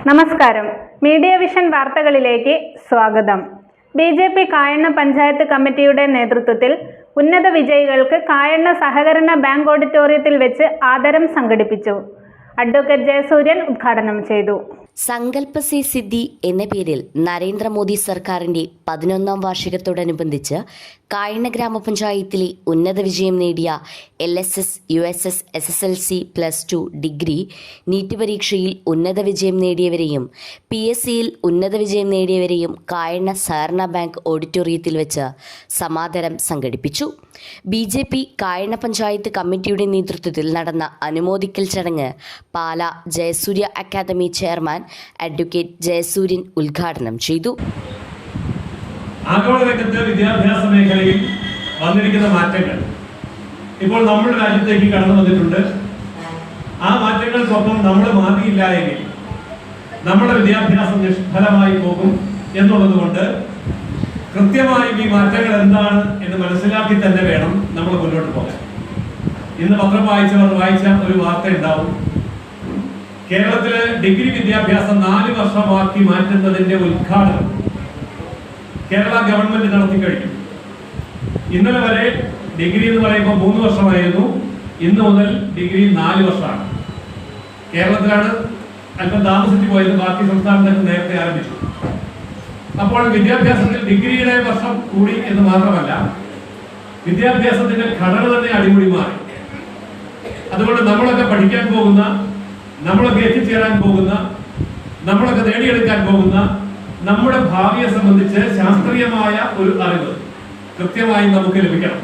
നമസ്കാരം. Media vision വാർത്തകളിലേക്ക് സ്വാഗതം. BJP കായണ്ണ പഞ്ചായത്ത് കമ്മിറ്റിയുടെ നേതൃത്വത്തിൽ ഉന്നത വിജയികൾക്ക് കായണ്ണ സഹകരണ ബാങ്ക് ഓഡിറ്റോറിയത്തിൽ വെച്ച് ആദരം സംഘടിപ്പിച്ചു. അഡ്വക്കേറ്റ് ജയസൂര്യൻ ഉദ്ഘാടനം ചെയ്തു. സങ്കല്പ സേ സിദ്ധി എന്ന പേരിൽ നരേന്ദ്രമോദി സർക്കാരിന്റെ 11ാം വാർഷികത്തോടനുബന്ധിച്ച് കായണ്ണ ഗ്രാമപഞ്ചായത്തിലെ ഉന്നത വിജയം നേടിയ LSS, USS, SSLC, +2, degree, NEET പരീക്ഷയിൽ ഉന്നത വിജയം നേടിയവരെയും PSCയിൽ ഉന്നത വിജയം നേടിയവരെയും കായണ്ണ സഹകരണ ബാങ്ക് ഓഡിറ്റോറിയത്തിൽ വെച്ച് സമാദരം സംഘടിപ്പിച്ചു. BJP കായണ്ണ പഞ്ചായത്ത് കമ്മിറ്റിയുടെ നേതൃത്വത്തിൽ നടന്ന അനുമോദിക്കൽ ചടങ്ങ് Pala Jayasurya academy chairman advocate Jayasuryan ഉദ്ഘാടനം ചെയ്തു. ആഗോളരംഗത്ത് വിദ്യാഭ്യാസ മേഖലയിൽ വന്നിരിക്കുന്ന മാറ്റങ്ങൾ ഇപ്പോൾ നമ്മുടെ രാജ്യത്തേക്ക് കടന്നു വന്നിട്ടുണ്ട്. ആ മാറ്റങ്ങൾക്കൊപ്പം നമ്മൾ മാറിയില്ല എങ്കിൽ നമ്മുടെ വിദ്യാഭ്യാസം നിഷ്ഫലമായി പോകും എന്നുള്ളത് കൊണ്ട് കൃത്യമായും ഈ മാറ്റങ്ങൾ എന്താണ് എന്ന് മനസ്സിലാക്കി തന്നെ വേണം നമ്മൾ മുന്നോട്ട് പോകാൻ. ഇന്ന് പത്രം വായിച്ച ഒരു വാർത്ത ഉണ്ടാവും. കേരളത്തിലെ ഡിഗ്രി വിദ്യാഭ്യാസം 4 വർഷമാക്കി മാറ്റുന്നതിന്റെ ഉദ്ഘാടനം കേരള ഗവൺമെന്റ് നടത്തി കഴിഞ്ഞു. ഇന്നലെ വരെ ഡിഗ്രി എന്ന് പറയുമ്പോൾ 3 വർഷമായിരുന്നു. ഇന്ന് മുതൽ ഡിഗ്രി 4 വർഷമാണ്. കേരളത്തിലാണ് അല്പം താമസിച്ചു പോയത്. ബാക്കി സംസ്ഥാനങ്ങൾക്ക് നേരത്തെ ആരംഭിച്ചു. അപ്പോൾ വിദ്യാഭ്യാസത്തിൽ ഡിഗ്രിയുടെ വർഷം കൂടി എന്ന് മാത്രമല്ല, വിദ്യാഭ്യാസത്തിന്റെ ഘടന തന്നെ അടിമുടി മാറി. അതുകൊണ്ട് നമ്മളൊക്കെ പഠിക്കാൻ പോകുന്ന, നമ്മളൊക്കെ എത്തിച്ചേരാൻ പോകുന്ന, നമ്മളൊക്കെ നേടിയെടുക്കാൻ പോകുന്ന നമ്മുടെ ഭാവിയെ സംബന്ധിച്ച് ശാസ്ത്രീയമായ ഒരു അറിവ് കൃത്യമായി നമുക്ക് ലഭിക്കണം.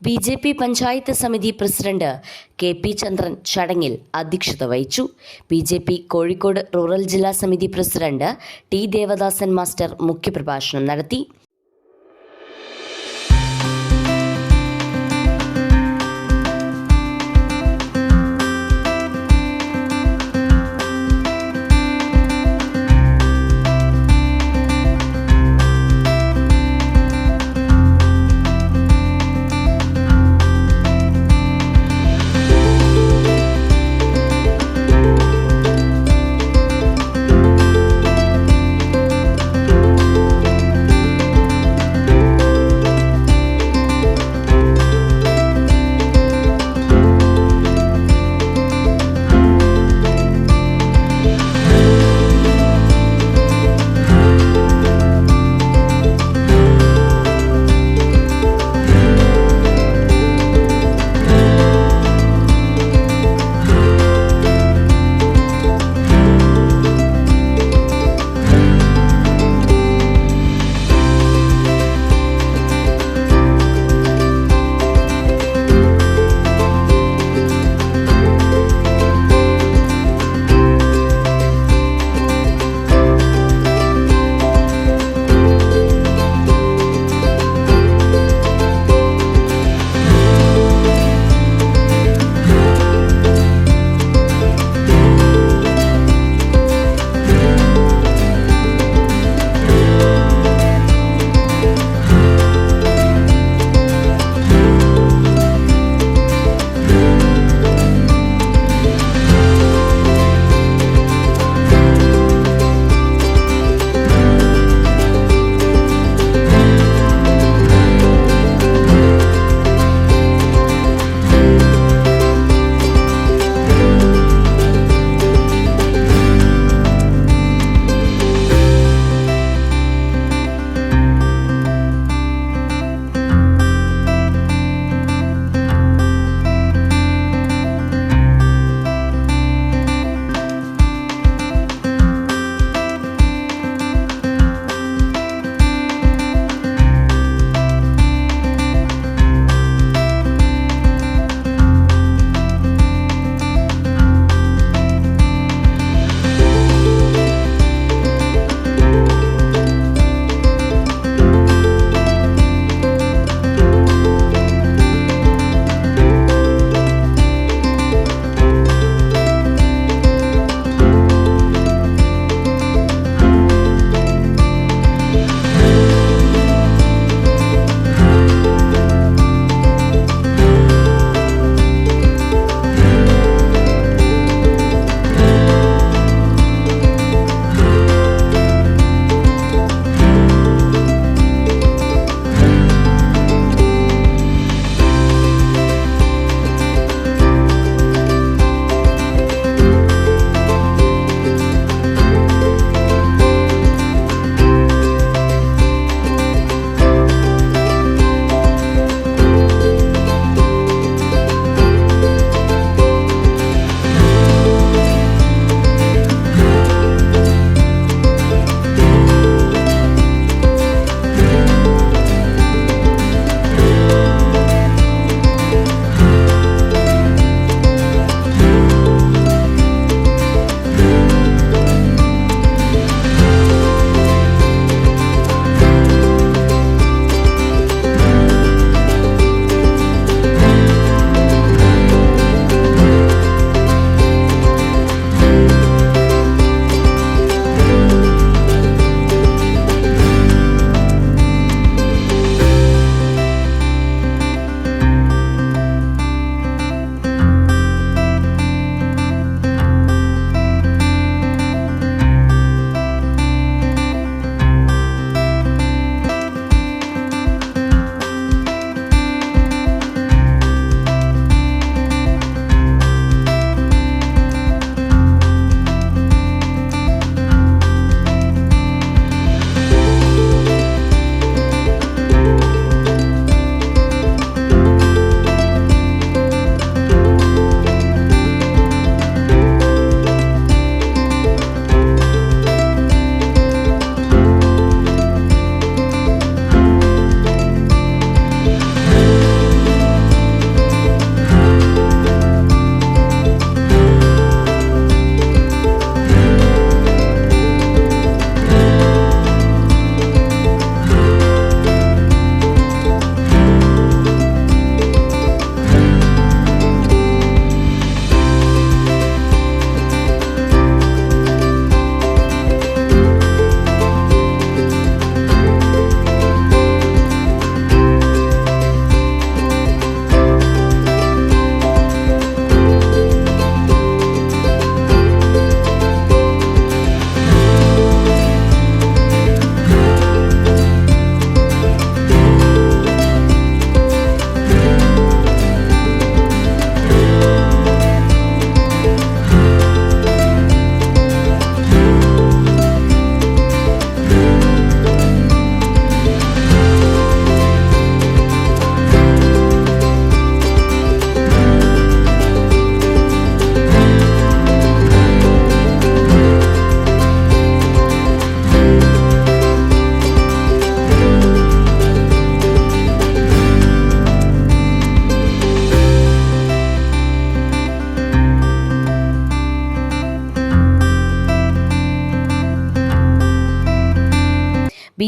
BJP പഞ്ചായത്ത് സമിതി പ്രസിഡന്റ് KP ചന്ദ്രൻ ചടങ്ങിൽ അധ്യക്ഷത വഹിച്ചു. BJP കോഴിക്കോട് റൂറൽ ജില്ലാ സമിതി പ്രസിഡന്റ് T ദേവദാസൻ മാസ്റ്റർ മുഖ്യപ്രഭാഷണം നടത്തി.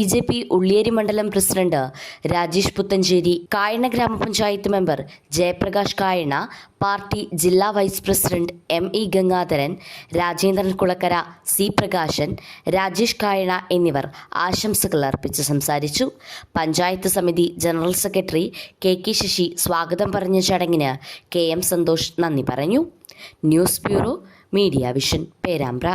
BJP ഉള്ളിയേരി മണ്ഡലം പ്രസിഡന്റ് രാജേഷ് പുത്തഞ്ചേരി, കായണ്ണ ഗ്രാമപഞ്ചായത്ത് മെമ്പർ ജയപ്രകാശ് കായണ്ണ, പാർട്ടി ജില്ലാ vice president ME Gangadharan, Rajendran Kulakkara, C Prakashan, Rajesh Kayanna എന്നിവർ ആശംസകൾ അർപ്പിച്ച് സംസാരിച്ചു. പഞ്ചായത്ത് സമിതി ജനറൽ സെക്രട്ടറി KK ശശി സ്വാഗതം പറഞ്ഞ ചടങ്ങിന് KM സന്തോഷ് നന്ദി പറഞ്ഞു. News bureau, media vision, Perambra.